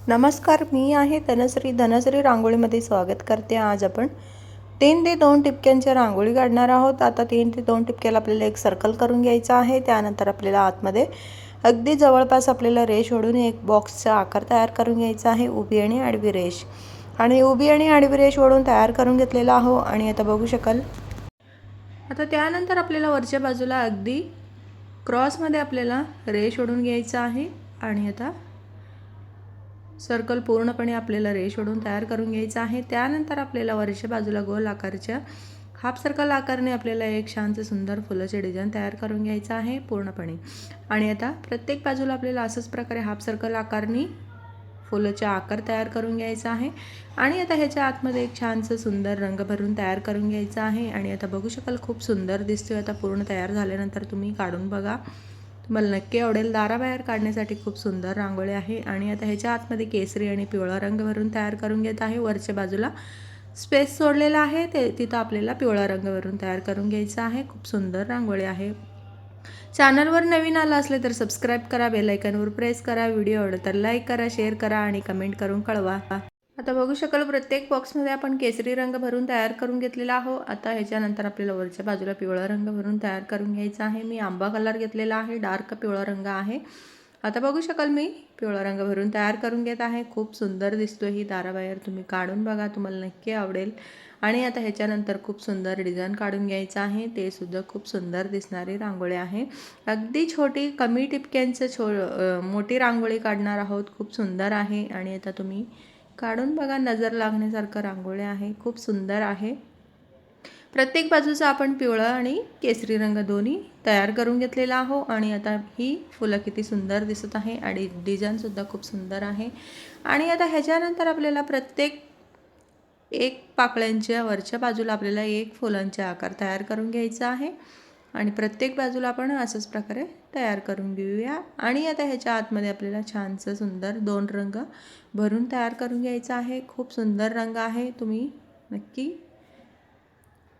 नमस्कार, मी आहे धनश्री रांगोळीमध्ये स्वागत करते. आज आपण 3 ते 2 टिपक्यांच्या रांगोळी काढणार आहोत. आता 3 ते 2 टिपक्याला आपल्याला एक सर्कल करून घ्यायचा आहे. त्यानंतर आपल्याला आतमध्ये अगदी जवळपास आपल्याला रेष ओढून एक बॉक्सचा आकार तयार करून घ्यायचा आहे. उभी आणि आडवी रेष आणि उभी आणि आडवी रेष ओढून तयार करून घेतलेला आहो. आणि आता बघू शकाल, आता त्यानंतर आपल्याला वरच्या बाजूला अगदी क्रॉसमध्ये आपल्याला रेष ओढून घ्यायचं आहे. आणि आता सर्कल पूर्णपणे आपल्याला रेष ओढून तयार करून घ्यायचं आहे. त्यानंतर आपल्याला वरच्या बाजूला गोल आकारच्या हाफ सर्कल आकारने आपल्याला एक छानसे सुंदर फुलाचे डिझाईन तयार करून घ्यायचं आहे पूर्णपणे. आणि आता प्रत्येक बाजूला आपल्याला असंच प्रकारे हाफ सर्कल आकारने फुलाचे आकार तयार करून घ्यायचा आहे. आणि आता ह्याच्या आतमध्ये एक छानसं सुंदर रंग भरून तयार करून घ्यायचं आहे. आणि आता बघू शकाल, खूप सुंदर दिसतोय. आता पूर्ण तयार झाल्यानंतर तुम्ही काढून बघा, तुम्हाला नक्की आवडेल. दाराबाहेर काढण्यासाठी खूप सुंदर रांगोळी आहे. आणि आता ह्याच्या आतमध्ये केसरी आणि पिवळा रंग भरून तयार करून घेत आहे. वरच्या बाजूला स्पेस सोडलेला आहे, तिथं आपल्याला पिवळा रंग भरून तयार करून घ्यायचा आहे. खूप सुंदर रांगोळी आहे. चॅनलवर नवीन आला असले तर सबस्क्राईब करा, बेल आयकॉनवर प्रेस करा. व्हिडिओ आवडला तर लाईक करा, शेअर करा आणि कमेंट करून कळवा. आता बघू शकाल, प्रत्येक बॉक्समध्ये आपण केसरी रंग भरून तयार करून घेतलेला आहो. आता ह्याच्यानंतर आपल्याला वरच्या बाजूला पिवळा रंग भरून तयार करून घ्यायचा आहे. मी आंबा कलर घेतलेला आहे, डार्क पिवळा रंग आहे. आता बघू शकाल, मी पिवळा रंग भरून तयार करून घेत आहे. खूप सुंदर दिसतो ही दाराबाहेर, तुम्ही काढून बघा, तुम्हाला नक्की आवडेल. आणि आता ह्याच्यानंतर खूप सुंदर डिझाईन काढून घ्यायचं आहे. ते सुद्धा खूप सुंदर दिसणारी रांगोळी आहे. अगदी छोटी कमी टिपक्यांचं मोठी रांगोळी काढणार आहोत. खूप सुंदर आहे. आणि आता तुम्ही काढून बघा, नजर लागण्यासारखं रांगोळी आहे, खूप सुंदर आहे. प्रत्येक बाजूचा आपण पिवळा आणि केसरी रंग दोन्ही तयार करून घेतलेला आहो. आणि आता ही फुलं किती सुंदर दिसत आहे आणि डिझाईनसुद्धा खूप सुंदर आहे. आणि आता ह्याच्यानंतर आपल्याला प्रत्येक एक पाकळ्यांच्या वरच्या बाजूला आपल्याला एक फुलांचा आकार तयार करून घ्यायचा आहे. आणि प्रत्येक बाजूला आपण असंच प्रकारे तयार करून घेऊया. आणि आता ह्याच्या आतमध्ये आपल्याला छानसं सुंदर 2 रंग भरून तयार करून घ्यायचा आहे. खूप सुंदर रंग आहे, तुम्ही नक्की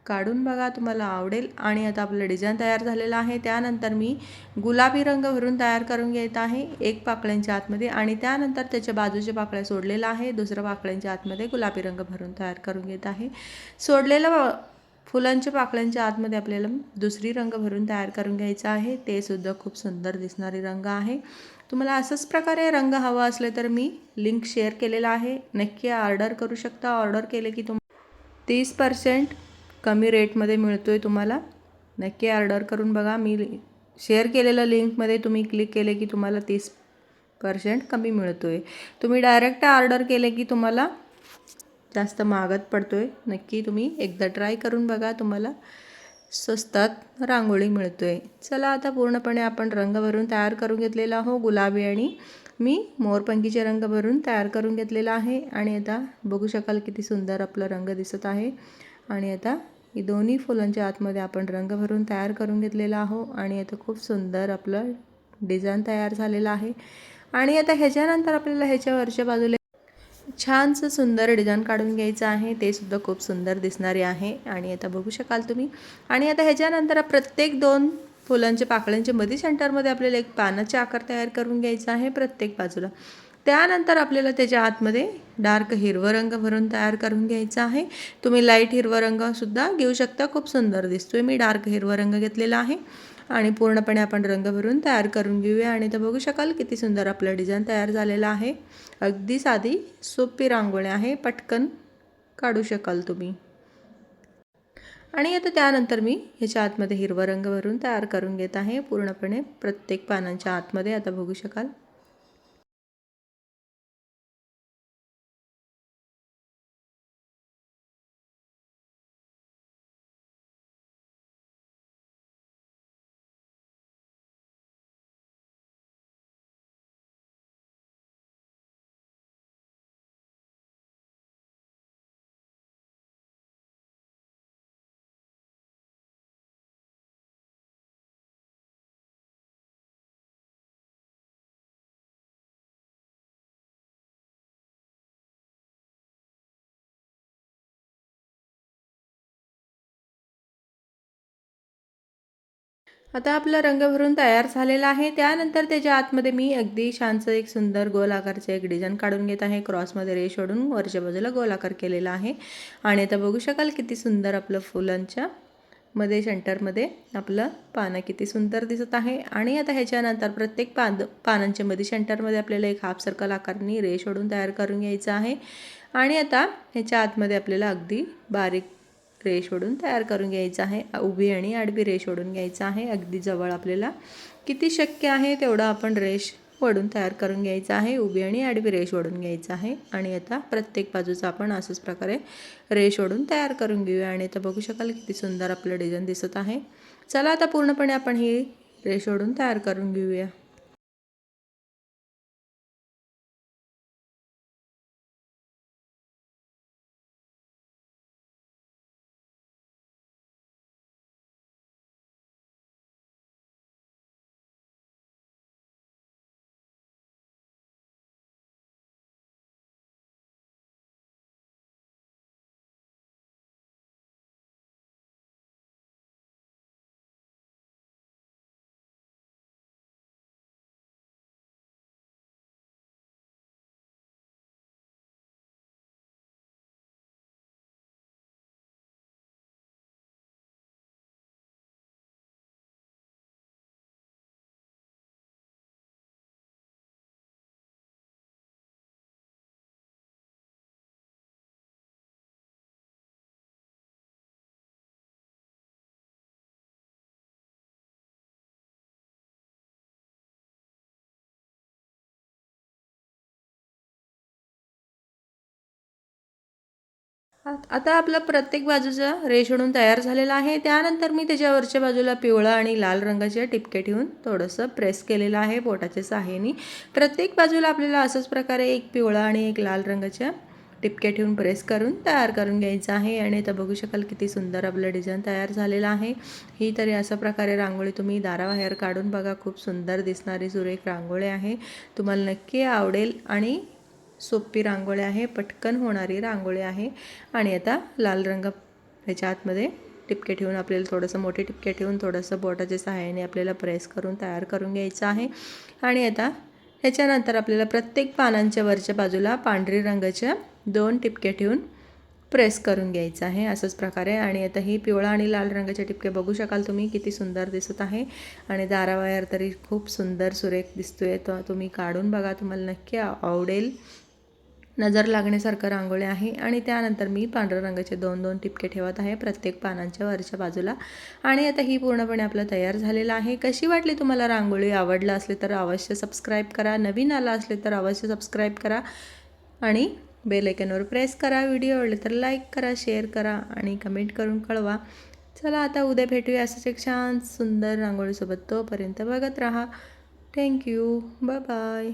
काढून बघा, तुम्हाला आवडेल. आणि आता आपलं डिझाईन तयार झालेलं आहे. त्यानंतर मी गुलाबी रंग भरून तयार करून घेत आहे एक पाकळ्यांच्या आतमध्ये. आणि त्यानंतर त्याच्या बाजूच्या पाकळ्या सोडलेला आहे. दुसऱ्या पाकळ्यांच्या आतमध्ये गुलाबी रंग भरून तयार करून घेत आहे. सोडलेलं फुलांच्या पाकळ्यांच्या आतमध्ये आपल्याला दुसरी रंग भरून तयार करून घ्यायचा आहे. ते सुद्धा खूप सुंदर दिसणारी रंग आहे. तुम्हाला असंच प्रकारे रंग हवा असले तर मी लिंक शेअर केलेला आहे, नक्की ऑर्डर करू शकता. ऑर्डर केले की 30% कमी रेटमध्ये मिळतो आहे तुम्हाला. नक्की ऑर्डर करून बघा. मी शेअर केलेल्या लिंकमध्ये तुम्ही क्लिक केले की तुम्हाला 30% कमी मिळतो आहे. तुम्ही डायरेक्ट ऑर्डर केले की तुम्हाला जास्त महागात पडतो आहे. नक्की तुम्ही एकदा ट्राय करून बघा, तुम्हाला स्वस्तात रांगोळी मिळतो आहे. चला, आता पूर्णपणे आपण रंग भरून तयार करून घेतलेला आहो. गुलाबी आणि मी मोरपंखीचे रंग भरून तयार करून घेतलेला आहे. आणि आता बघू शकाल, किती सुंदर आपला रंग दिसत आहे. आणि आता ही दोन्ही फुलांच्या आतमध्ये आपण रंग भरून तयार करून घेतलेला आहो. आणि आता खूप सुंदर आपलं डिझाईन तयार झालेलं आहे. आणि आता ह्याच्यानंतर आपल्याला ह्याच्या वरच्या बाजूला छानसं सुंदर डिझाईन काढून घ्यायचं आहे. ते सुद्धा खूप सुंदर दिसणारे आहे. आणि आता बघू शकाल तुम्ही. आणि आता ह्याच्यानंतर प्रत्येक 2 फुलांच्या पाकळ्यांच्या मध्ये सेंटरमध्ये आपल्याला एक पानाचे आकार तयार करून घ्यायचा आहे प्रत्येक बाजूला. त्यानंतर आपल्याला त्याच्या आतमध्ये डार्क हिरवा रंग भरून तयार करून घ्यायचा आहे. तुम्ही लाईट हिरवा रंगसुद्धा घेऊ शकता, खूप सुंदर दिसतोय. मी डार्क हिरवा रंग घेतलेला आहे. आणि पूर्णपणे आपण रंग भरून तयार करून घेऊया. आणि तर बघू शकाल, किती सुंदर आपलं डिझाईन तयार झालेलं आहे. अगदी साधी सोपी रांगोळी आहे, पटकन काढू शकाल तुम्ही. आणि आता त्यानंतर मी ह्याच्या आतमध्ये हिरवा रंग भरून तयार करून घेत आहे पूर्णपणे प्रत्येक पानांच्या आतमध्ये. आता बघू शकाल. आता आपला रंग भरून तयार झालेला आहे. त्यानंतर त्याच्या आतमध्ये मी अगदी छानसं एक सुंदर गोल आकारचे एक डिझाईन काढून घेत आहे. क्रॉसमध्ये रेष ओढून वरच्या बाजूला गोल आकार केलेला आहे. आणि आता बघू शकाल किती सुंदर आपलं फुलांच्या मध्ये सेंटरमध्ये आपलं पानं किती सुंदर दिसत आहे. आणि आता ह्याच्यानंतर प्रत्येक पानांच्या मध्ये सेंटरमध्ये आपल्याला एक हाफ सर्कल आकारनी रेष ओढून तयार करून घ्यायचं आहे. आणि आता ह्याच्या आतमध्ये आपल्याला अगदी बारीक रेष ओढून तयार करून घ्यायचं आहे. उभी आणि आडवी रेष ओढून घ्यायचं आहे. अगदी जवळ आपल्याला किती शक्य आहे तेवढं आपण रेष ओढून तयार करून घ्यायचं आहे. उभी आणि आडवी रेष ओढून घ्यायचं आहे. आणि आता प्रत्येक बाजूचं आपण असंच प्रकारे रेष ओढून तयार करून घेऊया. आणि आता बघू शकाल किती सुंदर आपलं डिझाईन दिसत आहे. चला आता पूर्णपणे आपण ही रेष ओढून तयार करून घेऊया. आता आपलं प्रत्येक बाजूचा रेष ओढून तयार झालेला आहे. त्यानंतर मी त्याच्या वरच्या बाजूला पिवळा आणि लाल रंगाचे टिपके ठेवून थोडंसं प्रेस केलेलं आहे बोटाच्या सहाय्याने. प्रत्येक बाजूला आपल्याला असंच प्रकारे एक पिवळा आणि एक लाल रंगाच्या टिपके ठेवून प्रेस करून तयार करून घ्यायचं आहे. आणि आता बघू शकाल किती सुंदर आपलं डिझाईन तयार झालेलं आहे. ही तरी अशा प्रकारे रांगोळी तुम्ही दाराबाहेर काढून बघा. खूप सुंदर दिसणारी सुरेख रांगोळी आहे. तुम्हाला नक्की आवडेल आणि सोपी रांगोळी आहे. पटकन होणारी रांगोळी आहे. आणि आता लाल रंग ह्याच्या आतमध्ये टिपके ठेवून आपल्याला थोडंसं मोठे टिपके ठेवून थोडंसं बोटाच्या सहाय्याने आपल्याला प्रेस करून तयार करून घ्यायचं आहे. आणि आता ह्याच्यानंतर आपल्याला प्रत्येक पानांच्या वरच्या बाजूला पांढरी रंगाच्या 2 टिपके ठेवून प्रेस करून घ्यायचं आहे असंच प्रकारे. आणि आता ही पिवळा आणि लाल रंगाचे टिपके बघू शकाल तुम्ही किती सुंदर दिसत आहे. आणि दाराबाहेर तरी खूप सुंदर सुरेख दिसतोय. तो तुम्ही काढून बघा. तुम्हाला नक्की आवडेल. नजर लागण्यासारखं रांगोळी आहे. आणि त्यानंतर मी पांढऱ्या रंगाचे 2-2 टिपके ठेवत आहे प्रत्येक पानांच्या वरच्या बाजूला. आणि आता ही पूर्णपणे आपलं तयार झालेलं आहे. कशी वाटली तुम्हाला रांगोळी? आवडलं असले तर अवश्य सबस्क्राईब करा. नवीन आला असले तर अवश्य सबस्क्राईब करा आणि बेल आयकॉनवर प्रेस करा. व्हिडिओ आवडले तर लाईक करा, शेअर करा आणि कमेंट करून कळवा. चला आता उद्या भेटूया असंच एक छान सुंदर रांगोळीसोबत. तोपर्यंत बघत राहा. थँक्यू. Bye bye.